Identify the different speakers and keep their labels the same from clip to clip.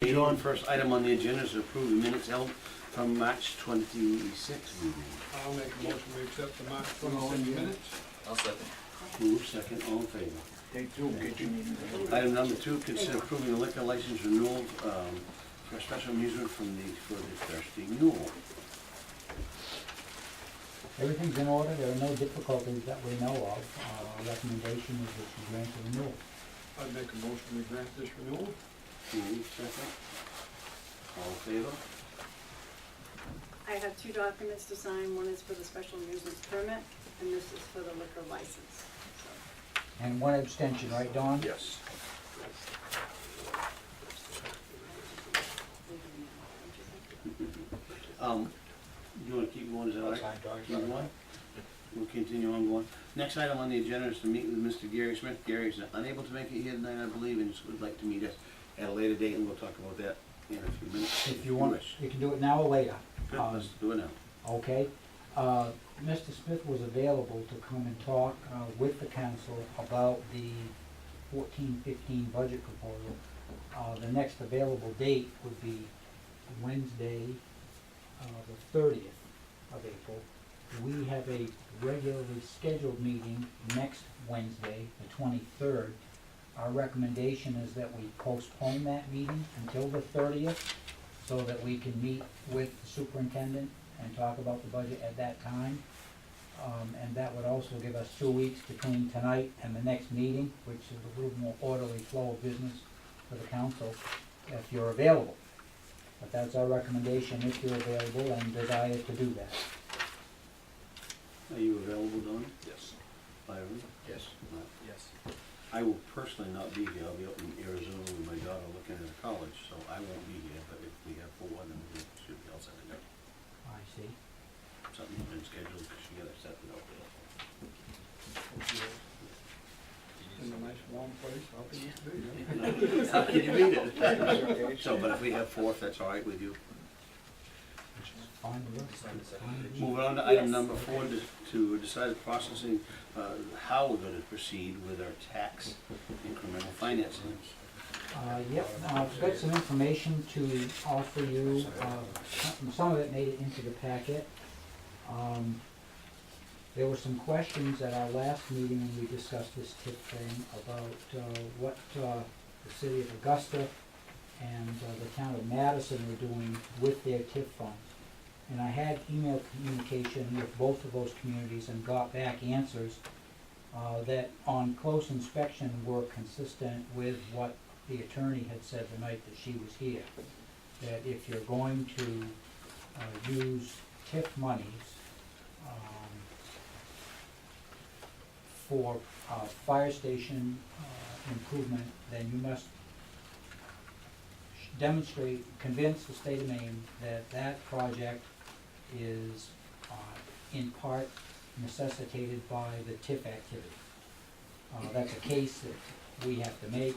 Speaker 1: John, first item on the agenda is to approve the minutes held from March 26th meeting.
Speaker 2: I'll make a motion to accept the March 26 minutes.
Speaker 3: I'll second.
Speaker 1: Move second, all in favor.
Speaker 4: Take two, get you.
Speaker 1: Item number 2, consider approving the liquor license renewal for special amusement for the Thirsty Mule.
Speaker 4: Everything's in order, there are no difficulties that we know of. Our recommendation is that you grant the renewal.
Speaker 2: I'd make a motion to grant this renewal.
Speaker 1: Move second, all in favor.
Speaker 5: I have two documents to sign. One is for the special amusement permit, and this is for the liquor license. So,
Speaker 4: And one abstention, right, Don?
Speaker 1: Yes. You want to keep going, is that all right? Keep going? We'll continue on going. Next item on the agenda is to meet with Mr. Gary Smith. Gary is unable to make it here tonight, I believe, and would like to meet us at a later date, and we'll talk about that in a few minutes.
Speaker 4: If you want,
Speaker 1: wish.
Speaker 4: you can do it now or later.
Speaker 1: Good, let's do it now.
Speaker 4: Okay. Mr. Smith was available to come and talk with the council about the 14-15 budget proposal. The next available date would be Wednesday, the 30th of April. We have a regularly scheduled meeting next Wednesday, the 23rd. Our recommendation is that we postpone that meeting until the 30th so that we can meet with the superintendent and talk about the budget at that time. And that would also give us 2 weeks between tonight and the next meeting, which is a little more orderly flow of business for the council if you're available. But that's our recommendation if you're available and desire to do that.
Speaker 1: Are you available, Don?
Speaker 3: Yes.
Speaker 1: Byron?
Speaker 3: Yes.
Speaker 1: Not.
Speaker 3: Yes.
Speaker 1: I will personally not be here. I'll be up in Arizona with my daughter looking at college, so I won't be here, but if we have 4, then we should be all set to go.
Speaker 4: I see.
Speaker 1: Something's been scheduled, because she got set to go.
Speaker 2: In a nice warm place, how can you be?
Speaker 1: How can you beat it? So, but if we have 4, if that's all right with you.
Speaker 4: Fine with us.
Speaker 3: Sign the second
Speaker 4: Fine.
Speaker 3: page.
Speaker 1: Moving on to item
Speaker 5: Yes.
Speaker 1: number 4, to decide the processing, how we're going to proceed with our tax incremental financing.
Speaker 4: Yep, I've got some information to offer you. Some of it made it into the packet. There were some questions at our last meeting when we discussed this TIP thing about what the city of Augusta and the town of Madison were doing with their TIP funds. And I had email communication with both of those communities and got back answers that on close inspection were consistent with what the attorney had said the night that she was here. That if you're going to use TIF monies for fire station improvement, then you must demonstrate, convince the state of Maine that that project is in part necessitated by the TIF activity. That's a case that we have to make,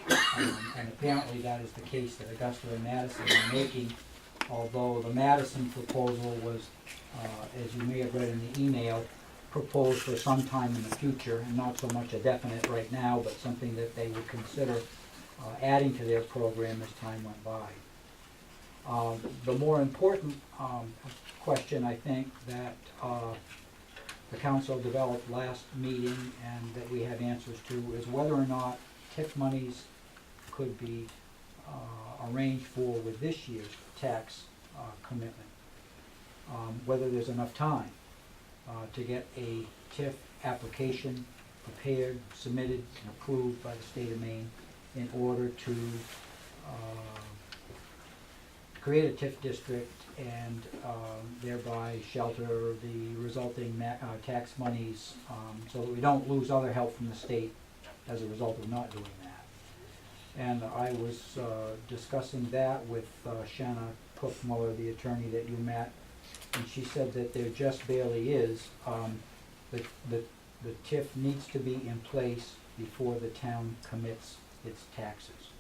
Speaker 4: and apparently that is the case that Augusta and Madison are making, although the Madison proposal was, as you may have read in the email, proposed for some time in the future, and not so much a definite right now, but something that they would consider adding to their program as time went by. The more important question, I think, that the council developed last meeting and that we have answers to is whether or not TIF monies could be arranged for with this year's tax commitment. Whether there's enough time to get a TIF application prepared, submitted, and approved by the state of Maine in order to create a TIF district and thereby shelter the resulting tax monies so that we don't lose other help from the state as a result of not doing that. And I was discussing that with Shanna Cook-Muller, the attorney that you met, and she said that there just barely is. The TIF needs to be in place before the town commits its taxes.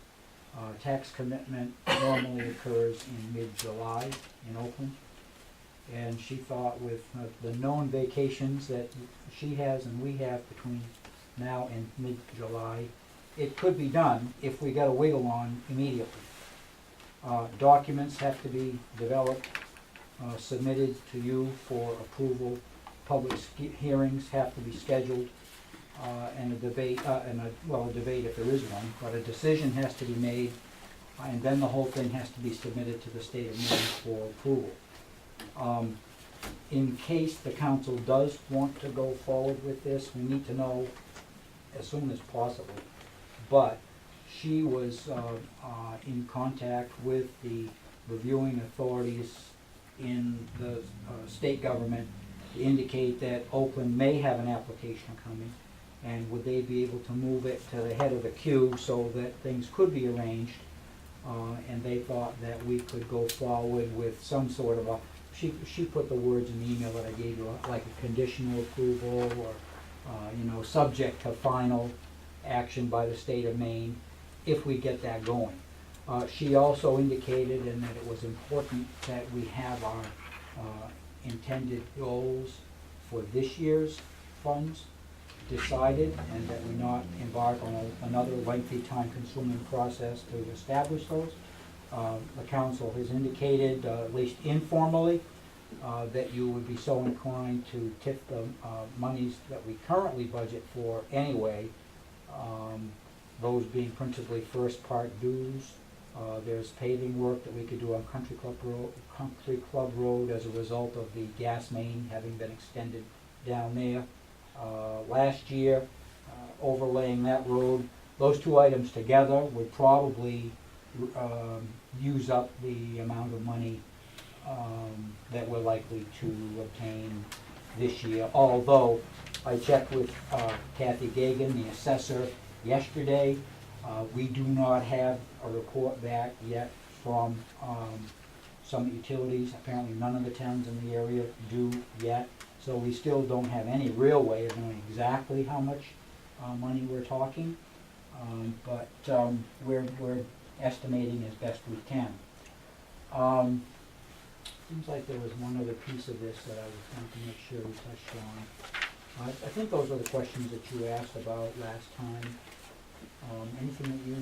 Speaker 4: Tax commitment normally occurs in mid-July in Oakland, and she thought with the known vacations that she has and we have between now and mid-July, it could be done if we got a wiggle on immediately. Documents have to be developed, submitted to you for approval. Public hearings have to be scheduled, and a debate, a debate if there is one, but a decision has to be made, and then the whole thing has to be submitted to the state of Maine for approval. In case the council does want to go forward with this, we need to know as soon as possible. But she was in contact with the reviewing authorities in the state government to indicate that Oakland may have an application coming, and would they be able to move it to the head of the queue so that things could be arranged. And they thought that we could go forward with some sort of a, she put the words in the email that I gave you, like a conditional approval or, subject to final action by the state of Maine, if we get that going. She also indicated and that it was important that we have our intended goals for this year's funds decided, and that we not embark on another lengthy time-consuming process to establish those. The council has indicated, at least informally, that you would be so inclined to tip the monies that we currently budget for anyway, those being principally first part dues. There's paving work that we could do on Country Club Road as a result of the gas main having been extended down there last year, overlaying that road. Those two items together would probably use up the amount of money that we're likely to obtain this year. Although I checked with Kathy Gagan, the assessor, yesterday. We do not have a report back yet from some utilities. Apparently none of the towns in the area do yet. So we still don't have any real way of knowing exactly how much money we're talking. But we're estimating as best we can. Seems like there was one other piece of this that I was going to make sure we touched on. I think those were the questions that you asked about last time. Anything that you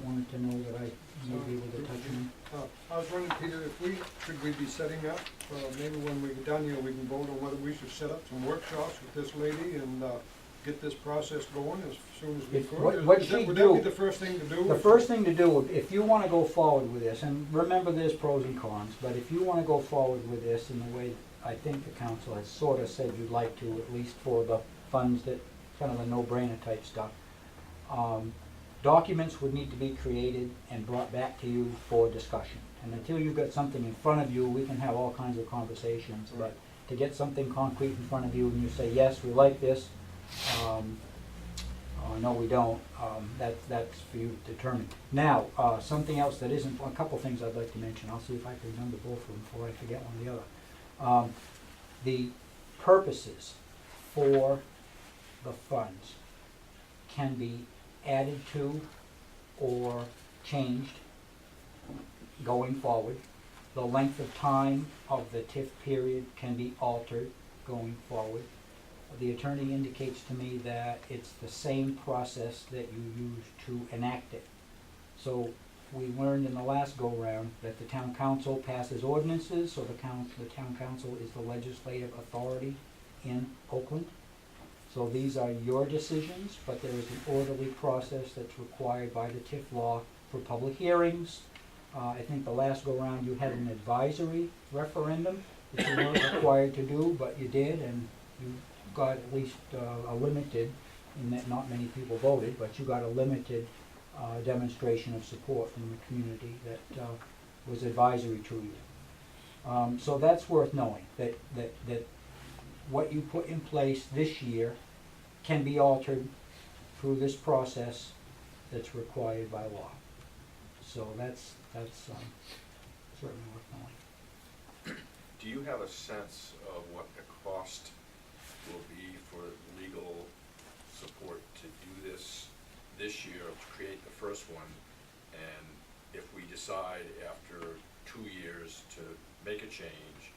Speaker 4: wanted to know that I may be able to touch on?
Speaker 2: I was wondering, Peter, should we be setting up, maybe when we get done here, we can vote on whether we should set up some workshops with this lady and get this process going as soon as we could?
Speaker 4: What
Speaker 2: Would
Speaker 4: she'd
Speaker 2: that
Speaker 4: do-
Speaker 2: be the first thing to do?
Speaker 4: The first thing to do, if you want to go forward with this, and remember there's pros and cons, but if you want to go forward with this in the way I think the council has sort of said you'd like to, at least for the funds that, kind of the no-brainer type stuff, documents would need to be created and brought back to you for discussion. And until you've got something in front of you, we can have all kinds of conversations, but to get something concrete in front of you and you say, yes, we like this, no, we don't, that's for you to determine. Now, something else that isn't, a couple things I'd like to mention. I'll see if I can remember both of them before I forget one or the other. The purposes for the funds can be added to or changed going forward. The length of time of the TIF period can be altered going forward. The attorney indicates to me that it's the same process that you use to enact it. So we learned in the last go-round that the town council passes ordinances, so the town council is the legislative authority in Oakland. So these are your decisions, but there is an orderly process that's required by the TIF law for public hearings. I think the last go-round you had an advisory referendum that you weren't required to do, but you did, and you got at least a limited, in that not many people voted, but you got a limited demonstration of support from the community that was advisory to you. So that's worth knowing, that what you put in place this year can be altered through this process that's required by law. So that's certainly worth knowing.
Speaker 3: Do you have a sense of what the cost will be for legal support to do this year, to create the first one? And if we decide after 2 years to make a change,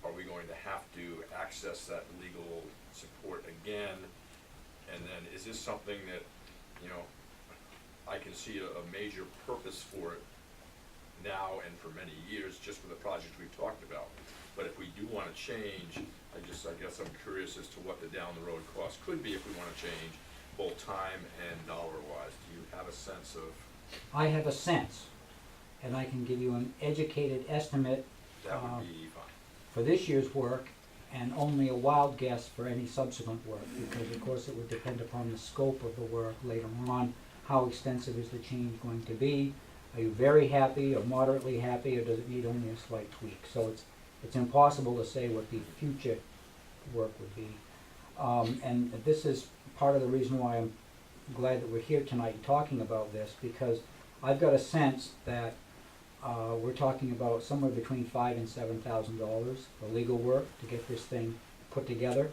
Speaker 3: are we going to have to access that legal support again? And then is this something that, I can see a major purpose for it now and for many years, just for the projects we've talked about. But if we do wanna change, I guess I'm curious as to what the down the road cost could be if we wanna change, both time and dollar wise. Do you have a sense of,
Speaker 4: I have a sense, and I can give you an educated estimate
Speaker 3: that would be fine?
Speaker 4: for this year's work, and only a wild guess for any subsequent work, because of course it would depend upon the scope of the work later on. How extensive is the change going to be? Are you very happy or moderately happy, or does it need only a slight tweak? So it's impossible to say what the future work would be. And this is part of the reason why I'm glad that we're here tonight talking about this, because I've got a sense that we're talking about somewhere between $5,000 and $7,000 for legal work to get this thing put together.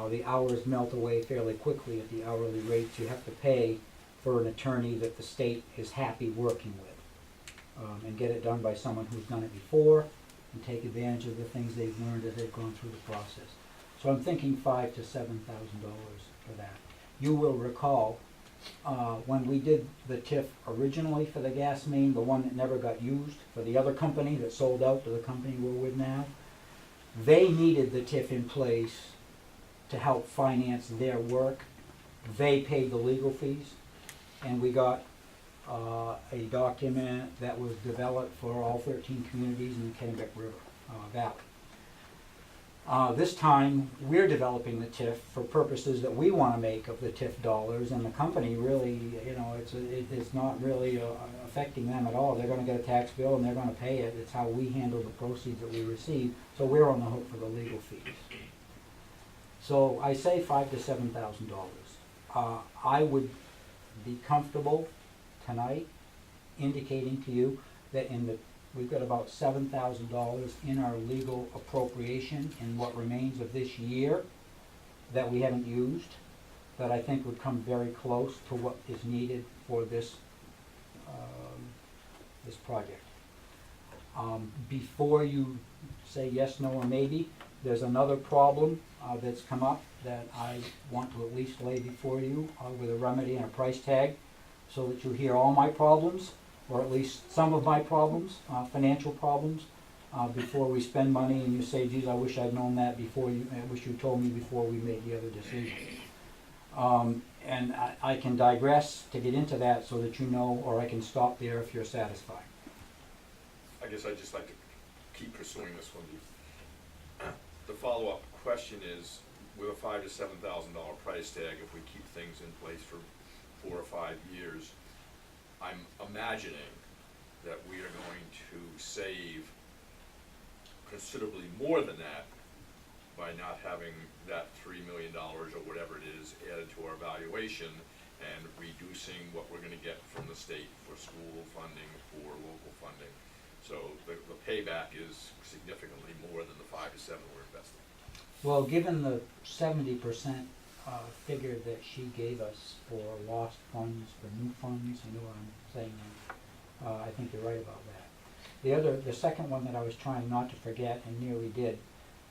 Speaker 4: The hours melt away fairly quickly at the hourly rates you have to pay for an attorney that the state is happy working with, and get it done by someone who's done it before and take advantage of the things they've learned as they've gone through the process. So I'm thinking $5,000 to $7,000 for that. You will recall when we did the TIF originally for the gas main, the one that never got used, for the other company that sold out to the company we're with now, they needed the TIF in place to help finance their work. They paid the legal fees, and we got a document that was developed for all 13 communities in the Kennebec River Valley. This time, we're developing the TIF for purposes that we want to make of the TIF dollars, and the company really, it's not really affecting them at all. They're going to get a tax bill and they're going to pay it. It's how we handle the proceeds that we receive, so we're on the hook for the legal fees. So I say $5,000 to $7,000. I would be comfortable tonight indicating to you that we've got about $7,000 in our legal appropriation in what remains of this year that we haven't used, that I think would come very close to what is needed for this this project. Before you say yes, no, or maybe, there's another problem that's come up that I want to at least lay before you with a remedy and a price tag, so that you hear all my problems, or at least some of my problems, financial problems, before we spend money and you say, geez, I wish I'd known that before I wish you told me before we made the other decision. And I can digress to get into that so that you know, or I can stop there if you're satisfied.
Speaker 3: I guess I'd just like to keep pursuing this one. The follow-up question is, with a $5,000 to $7,000 price tag, if we keep things in place for 4 or 5 years, I'm imagining that we are going to save considerably more than that by not having that $3 million or whatever it is added to our valuation, and reducing what we're gonna get from the state for school funding or local funding. So the payback is significantly more than the 5 to 7 we're investing.
Speaker 4: Well, given the 70% figure that she gave us for lost funds, for new funds, you know what I'm saying, I think you're right about that. The second one that I was trying not to forget and nearly did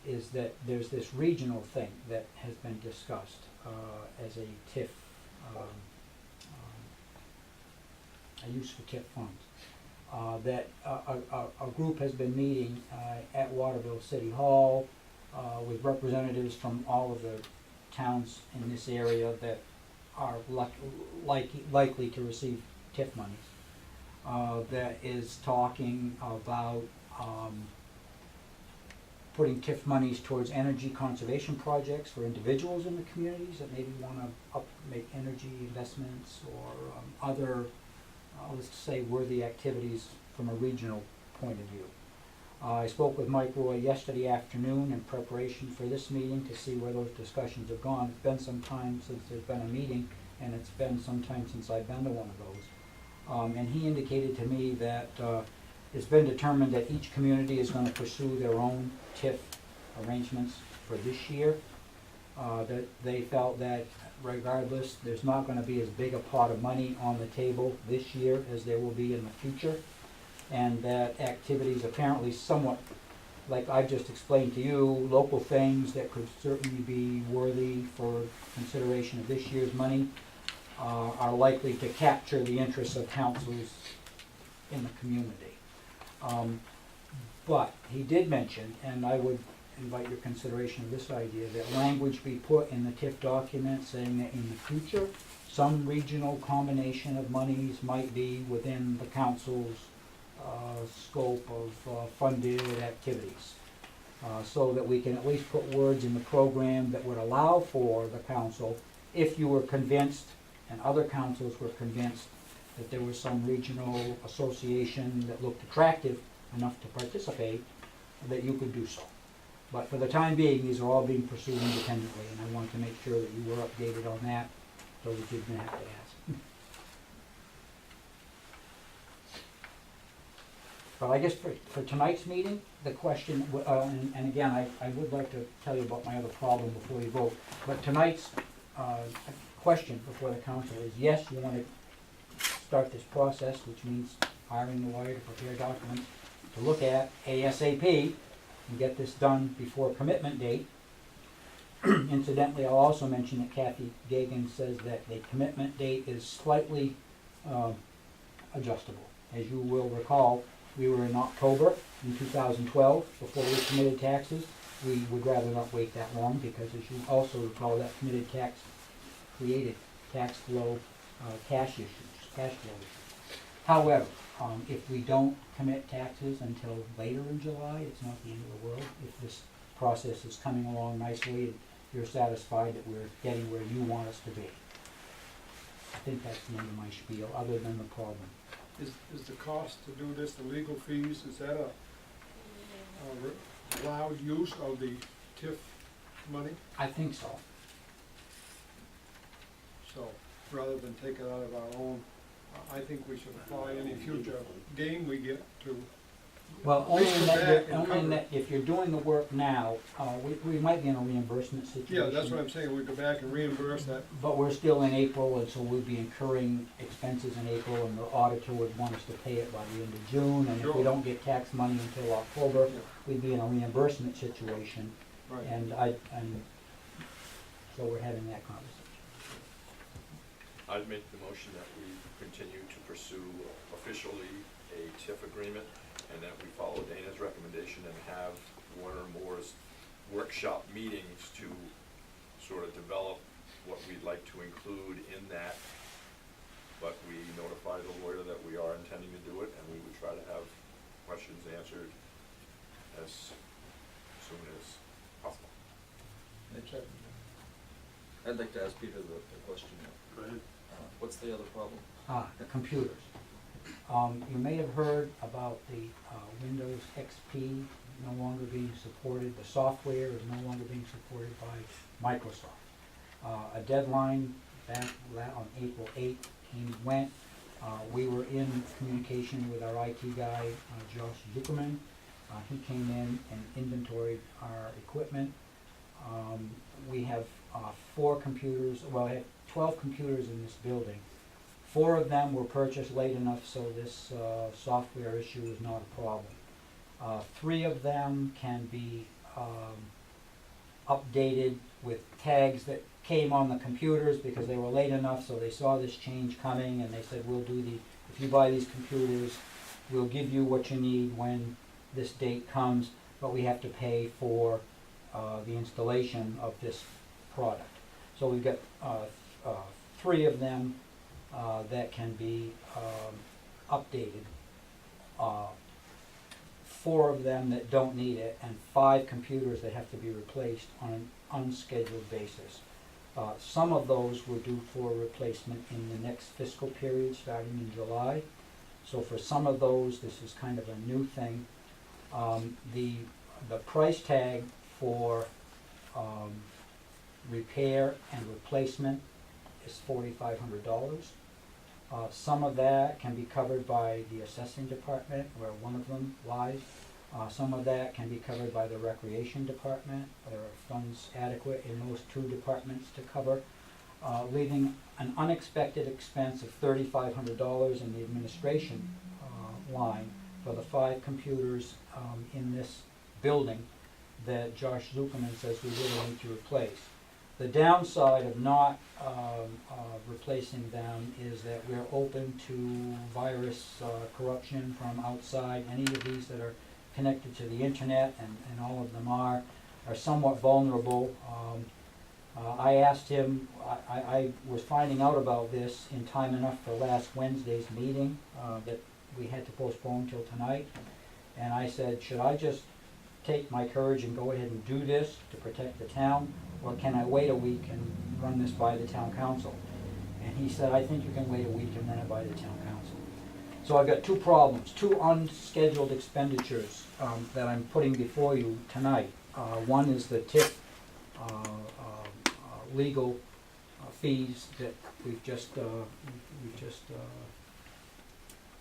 Speaker 4: is that there's this regional thing that has been discussed as a TIF, a use for TIF funds. That a group has been meeting at Waterville City Hall with representatives from all of the towns in this area that are likely to receive TIF monies. That is talking about putting TIF monies towards energy conservation projects for individuals in the communities that maybe want to make energy investments or other, let's say, worthy activities from a regional point of view. I spoke with Mike Roy yesterday afternoon in preparation for this meeting to see where those discussions have gone. It's been some time since there's been a meeting, and it's been some time since I've been to one of those. And he indicated to me that it's been determined that each community is going to pursue their own TIF arrangements for this year. That they felt that regardless, there's not going to be as big a pot of money on the table this year as there will be in the future. And that activities apparently somewhat, like I've just explained to you, local things that could certainly be worthy for consideration of this year's money are likely to capture the interest of council's in the community. But he did mention, and I would invite your consideration of this idea, that language be put in the TIF document saying that in the future, some regional combination of monies might be within the council's scope of funded activities. So that we can at least put words in the program that would allow for the council, if you were convinced, and other councils were convinced, that there was some regional association that looked attractive enough to participate, that you could do so. But for the time being, these are all being pursued independently, and I wanted to make sure that you were updated on that, so that you didn't have to ask. But I guess for tonight's meeting, the question, and again, I would like to tell you about my other problem before you vote, but tonight's question before the council is, yes, you want to start this process, which means hiring the lawyer to prepare documents to look at ASAP and get this done before commitment date. Incidentally, I'll also mention that Kathy Gagan says that the commitment date is slightly adjustable. As you will recall, we were in October in 2012 before we committed taxes. We would rather not wait that long because, as you also recall, that committed tax created tax flow cash flow issues. However, if we don't commit taxes until later in July, it's not the end of the world. If this process is coming along nicely and you're satisfied that we're getting where you want us to be. I think that's the end of my spiel, other than the problem.
Speaker 2: Is the cost to do this, the legal fees, is that a allowed use of the TIF money?
Speaker 4: I think so.
Speaker 2: So, rather than take it out of our own, I think we should apply any future gain we get to.
Speaker 4: Well,
Speaker 2: At least
Speaker 4: only
Speaker 2: come
Speaker 4: in
Speaker 2: back
Speaker 4: that,
Speaker 2: and
Speaker 4: only in
Speaker 2: cover
Speaker 4: that if you're doing the work now, we might be in a reimbursement situation.
Speaker 2: Yeah, that's what I'm saying, we go back and reimburse that.
Speaker 4: But we're still in April, and so we'll be incurring expenses in April, and the auditor would want us to pay it by the end of June, and if we
Speaker 2: Sure.
Speaker 4: don't get tax money until October,
Speaker 2: Yeah.
Speaker 4: we'd be in a reimbursement situation,
Speaker 2: Right.
Speaker 4: and so we're having that conversation.
Speaker 3: I'd make the motion that we continue to pursue officially a TIF agreement, and that we follow Dana's recommendation and have one or more workshop meetings to sort of develop what we'd like to include in that. But we notify the lawyer that we are intending to do it, and we would try to have questions answered as soon as possible.
Speaker 6: I'd like to ask Peter the question.
Speaker 1: Go ahead.
Speaker 6: What's the other problem?
Speaker 4: The computers. You may have heard about the Windows XP no longer being supported. The software is no longer being supported by Microsoft. A deadline back on April 8th came and went. We were in communication with our IT guy, Josh Zuckerman. He came in and inventoried our equipment. We have 4 computers, well, I have 12 computers in this building. 4 of them were purchased late enough so this software issue is not a problem. 3 of them can be updated with tags that came on the computers because they were late enough, so they saw this change coming and they said, if you buy these computers, we'll give you what you need when this date comes, but we have to pay for the installation of this product. So we've got 3 of them that can be updated, 4 of them that don't need it, and 5 computers that have to be replaced on an unscheduled basis. Some of those were due for replacement in the next fiscal period starting in July. So for some of those, this is kind of a new thing. The price tag for repair and replacement is $4,500. Some of that can be covered by the assessing department, where one of them lies. Some of that can be covered by the recreation department. There are funds adequate in those 2 departments to cover, leaving an unexpected expense of $3,500 in the administration line for the 5 computers in this building that Josh Zuckerman says we really need to replace. The downside of not replacing them is that we're open to virus corruption from outside. Any of these that are connected to the internet, and all of them are somewhat vulnerable. I asked him, I was finding out about this in time enough for last Wednesday's meeting that we had to postpone till tonight. And I said, should I just take my courage and go ahead and do this to protect the town, or can I wait a week and run this by the town council? And he said, I think you can wait a week and run it by the town council. So I've got two problems, two unscheduled expenditures that I'm putting before you tonight. One is the TIF legal fees that we've just,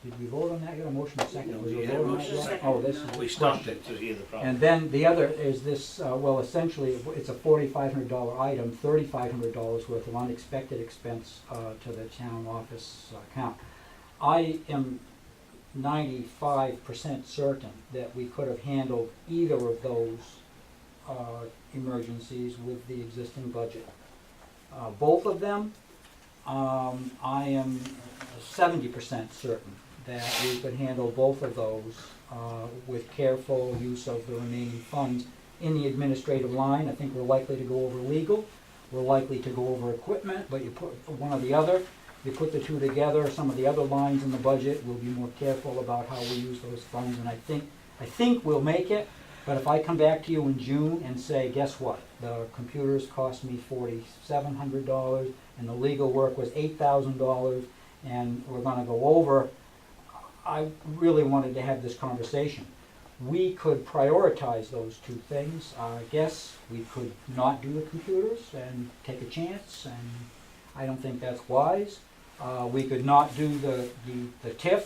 Speaker 4: did we vote on that? Got a motion and a second?
Speaker 1: No,
Speaker 4: Was
Speaker 1: we
Speaker 4: there a
Speaker 1: had a
Speaker 4: vote on
Speaker 1: motion
Speaker 4: that?
Speaker 5: and a
Speaker 4: Oh,
Speaker 5: second.
Speaker 4: this is
Speaker 1: We stopped it to hear the problem.
Speaker 4: And then the other is this, well, essentially, it's a $4,500 item, $3,500 worth of unexpected expense to the town office account. I am 95% certain that we could have handled either of those emergencies with the existing budget. Both of them, I am 70% certain that we could handle both of those with careful use of the remaining funds in the administrative line. I think we're likely to go over legal, we're likely to go over equipment, but you put one or the other, you put the two together, some of the other lines in the budget, we'll be more careful about how we use those funds, and I think we'll make it. But if I come back to you in June and say, guess what, the computers cost me $4,700, and the legal work was $8,000, and we're gonna go over, I really wanted to have this conversation. We could prioritize those two things. I guess we could not do the computers and take a chance, and I don't think that's wise. We could not do the TIF.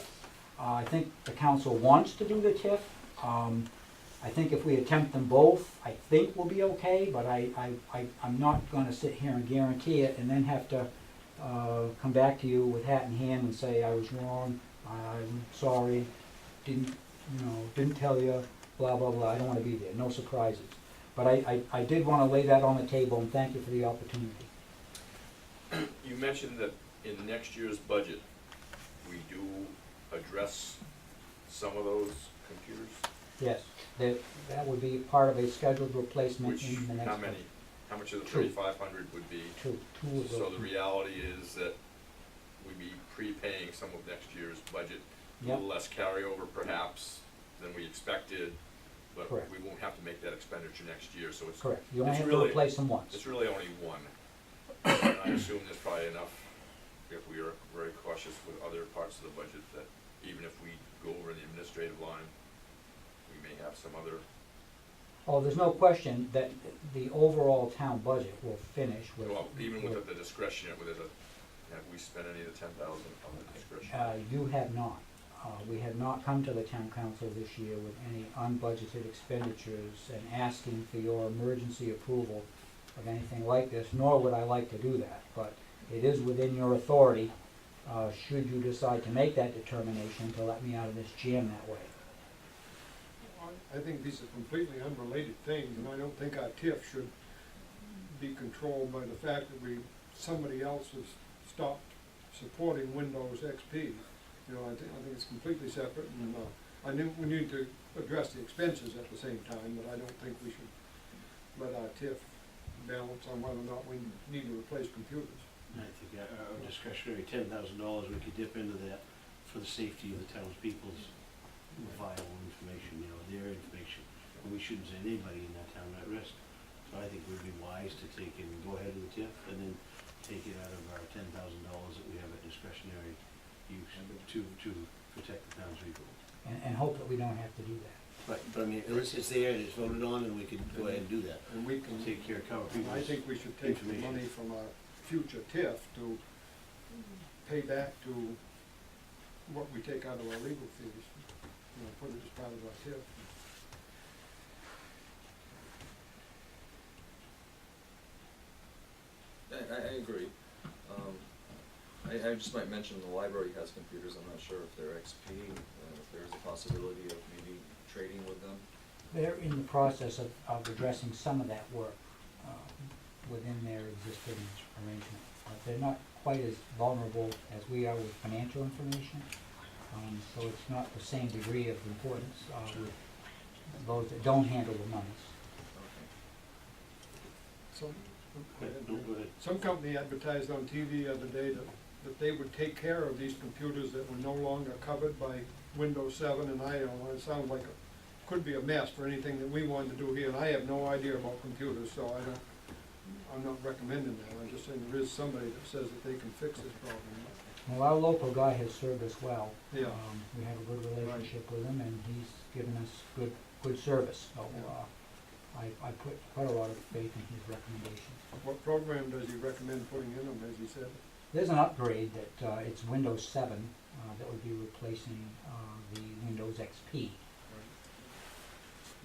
Speaker 4: I think the council wants to do the TIF. I think if we attempt them both, I think we'll be okay, but I'm not gonna sit here and guarantee it and then have to come back to you with hat in hand and say, I was wrong, I'm sorry, didn't tell you, blah, blah, blah. I don't wanna be there, no surprises. But I did wanna lay that on the table, and thank you for the opportunity.
Speaker 3: You mentioned that in next year's budget, we do address some of those computers,
Speaker 4: Yes, that would be part of a scheduled replacement
Speaker 3: which,
Speaker 4: in the next
Speaker 3: how
Speaker 4: budget.
Speaker 3: many? How much of the
Speaker 4: Two.
Speaker 3: 3,500 would be?
Speaker 4: Two of those.
Speaker 3: So the reality is that we'd be prepaying some of next year's budget, a
Speaker 4: Yep.
Speaker 3: little less carryover perhaps than we expected, but
Speaker 4: Correct.
Speaker 3: we won't have to make that expenditure next year, so it's,
Speaker 4: Correct, you only
Speaker 3: it's
Speaker 4: have to
Speaker 3: really-
Speaker 4: replace them once.
Speaker 3: it's really only one. And I assume there's probably enough, if we are very cautious with other parts of the budget, that even if we go over the administrative line, we may have some other,
Speaker 4: Oh, there's no question that the overall town budget will finish with.
Speaker 3: well, even with the discretionary, have we spent any of the 10,000 on the discretionary?
Speaker 4: You have not. We have not come to the town council this year with any unbudgeted expenditures and asking for your emergency approval of anything like this, nor would I like to do that. But it is within your authority, should you decide to make that determination, to let me out of this jam that way.
Speaker 2: I think these are completely unrelated things, and I don't think our TIF should be controlled by the fact that somebody else has stopped supporting Windows XP. You know, I think it's completely separate, and I knew we need to address the expenses at the same time, but I don't think we should let our TIF balance on whether or not we need to replace computers.
Speaker 1: I think our discretionary $10,000, we could dip into that for the safety of the townspeople's vital information, their information. And we shouldn't send anybody in that town at risk. So I think it would be wise to take and go ahead with the TIF and then take it out of our $10,000 that we have at discretionary use to protect the townspeople.
Speaker 4: And hope that we don't have to do that.
Speaker 1: But I mean, it's there, and it's voted on, and we can go ahead and do that.
Speaker 2: And we can,
Speaker 1: Take care of cover people's
Speaker 2: I think we should take the
Speaker 1: information.
Speaker 2: money from our future TIF to pay back to what we take out of our legal fees. Put it as part of our TIF.
Speaker 6: I agree. I just might mention the library has computers, I'm not sure if they're XP, if there's a possibility of maybe trading with them.
Speaker 4: They're in the process of addressing some of that work. within their existing arrangement. But they're not quite as vulnerable as we are with financial information, so it's not the same degree of importance with those that don't handle the monies.
Speaker 2: Some,
Speaker 1: No, go ahead.
Speaker 2: some company advertised on TV the other day that they would take care of these computers that were no longer covered by Windows 7, and it sounds like could be a mess for anything that we wanted to do here, and I have no idea about computers, so I'm not recommending that. I'm just saying there is somebody that says that they can fix this problem.
Speaker 4: Well, our local guy has served us well.
Speaker 2: Yeah.
Speaker 4: We have a good relationship with him, and he's given us good service, so, I put quite a lot of faith in his recommendations.
Speaker 2: What program does he recommend putting in them, as he said?
Speaker 4: There's an upgrade that, it's Windows 7, that would be replacing, the Windows XP.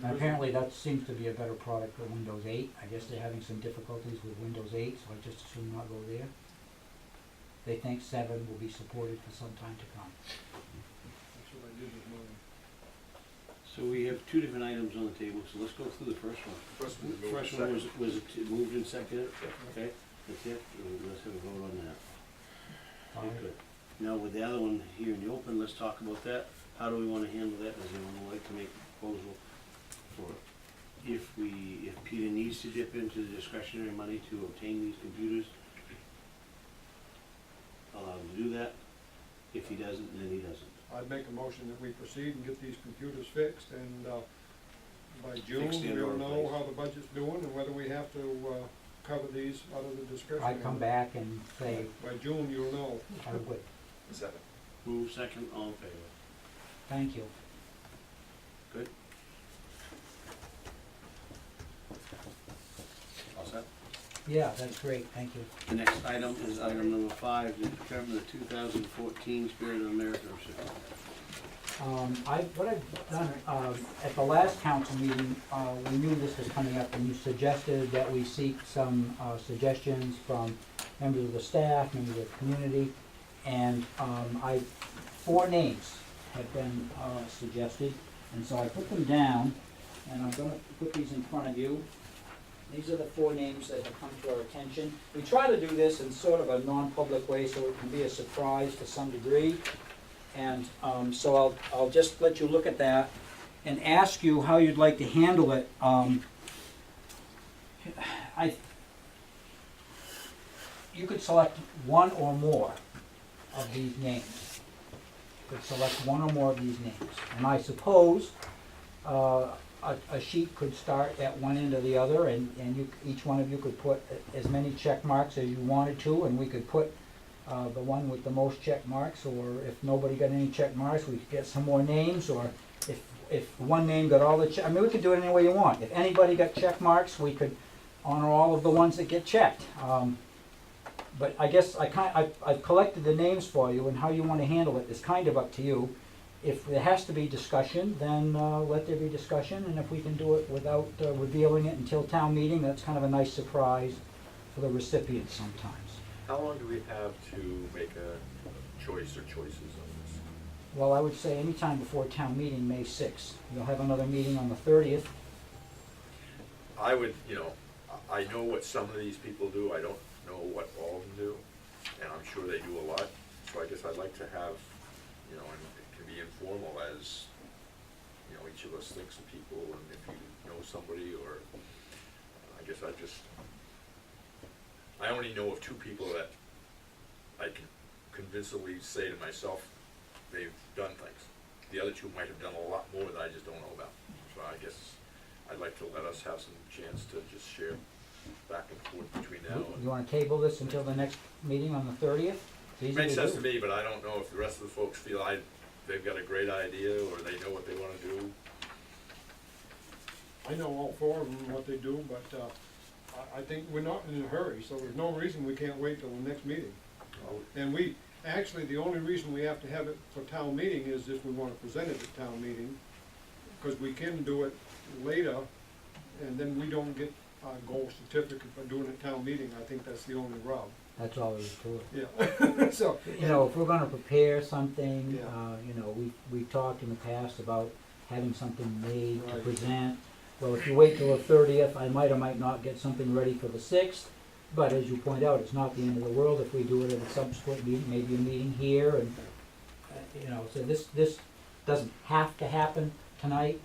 Speaker 4: Now, apparently that seems to be a better product than Windows 8. I guess they're having some difficulties with Windows 8, so I just assume not go there. They think 7 will be supported for some time to come.
Speaker 2: That's what I did with mine.
Speaker 1: So we have two different items on the table, so let's go through the first one.
Speaker 3: First one,
Speaker 1: The first one was moved and seconded, okay? That's it, let's have a vote on that.
Speaker 4: Fine.
Speaker 1: Good. Now with the other one here in the open, let's talk about that. How do we wanna handle that? Does anyone like to make a proposal for if Peter needs to dip into the discretionary money to obtain these computers? Allow him to do that. If he doesn't, then he doesn't.
Speaker 2: I'd make a motion that we proceed and get these computers fixed, and by June,
Speaker 1: Fixed and or
Speaker 2: we'll know
Speaker 1: replaced.
Speaker 2: how the budget's doing and whether we have to cover these out of the discretionary.
Speaker 4: I come back and say,
Speaker 2: By June, you'll know.
Speaker 4: I would,
Speaker 3: Second.
Speaker 1: Move second, all in favor.
Speaker 4: thank you.
Speaker 1: Good? All set?
Speaker 4: Yeah, that's great, thank you.
Speaker 1: The next item is item number 5, to determine the 2014 Spirit of America recipient.
Speaker 4: What I've done, at the last council meeting, we knew this was coming up, and you suggested that we seek some, suggestions from members of the staff, members of the community, and, 4 names have been, suggested, and so I put them down, and I'm gonna put these in front of you. These are the 4 names that have come to our attention. We try to do this in sort of a non-public way, so it can be a surprise to some degree. And so I'll just let you look at that and ask you how you'd like to handle it. You could select one or more of these names. You could select one or more of these names. And I suppose a sheet could start at one end or the other, and each one of you could put as many check marks as you wanted to, and we could put the one with the most check marks, or if nobody got any check marks, we could get some more names, or if one name got all the check, I mean, we could do it any way you want. If anybody got check marks, we could honor all of the ones that get checked. But I guess I've collected the names for you, and how you want to handle it is kind of up to you. If there has to be discussion, then let there be discussion, and if we can do it without revealing it until town meeting, that's kind of a nice surprise for the recipients sometimes.
Speaker 3: How long do we have to make a choice or choices on this?
Speaker 4: Well, I would say anytime before town meeting, May 6th. You'll have another meeting on the 30th.
Speaker 3: I would, I know what some of these people do, I don't know what all of them do, and I'm sure they do a lot, so I guess I'd like to have, and it can be informal as, each of us thinks of people, and if you know somebody, or, I guess I only know of 2 people that I can convincingly say to myself, they've done things. The other 2 might have done a lot more that I just don't know about. So I guess I'd like to let us have some chance to just share back and forth between now and.
Speaker 4: You want to table this until the next meeting on the 30th? It's easy
Speaker 3: Makes
Speaker 4: to
Speaker 3: sense
Speaker 4: do.
Speaker 3: to me, but I don't know if the rest of the folks feel they've got a great idea, or they know what they wanna do.
Speaker 2: I know all 4 of them, what they do, but I think we're not in a hurry, so there's no reason we can't wait till the next meeting. And actually, the only reason we have to have it for town meeting is if we wanna present it at town meeting, because we can do it later, and then we don't get our gold certificate for doing it at town meeting. I think that's the only rub.
Speaker 4: That's all there is to it.
Speaker 2: Yeah, so.
Speaker 4: If we're gonna prepare something,
Speaker 2: Yeah.
Speaker 4: we've talked in the past about having something made to
Speaker 2: Right.
Speaker 4: present. well, if you wait till the 30th, I might or might not get something ready for the 6th. But as you point out, it's not the end of the world if we do it at a subsequent meeting, maybe a meeting here, and, so this doesn't have to happen tonight,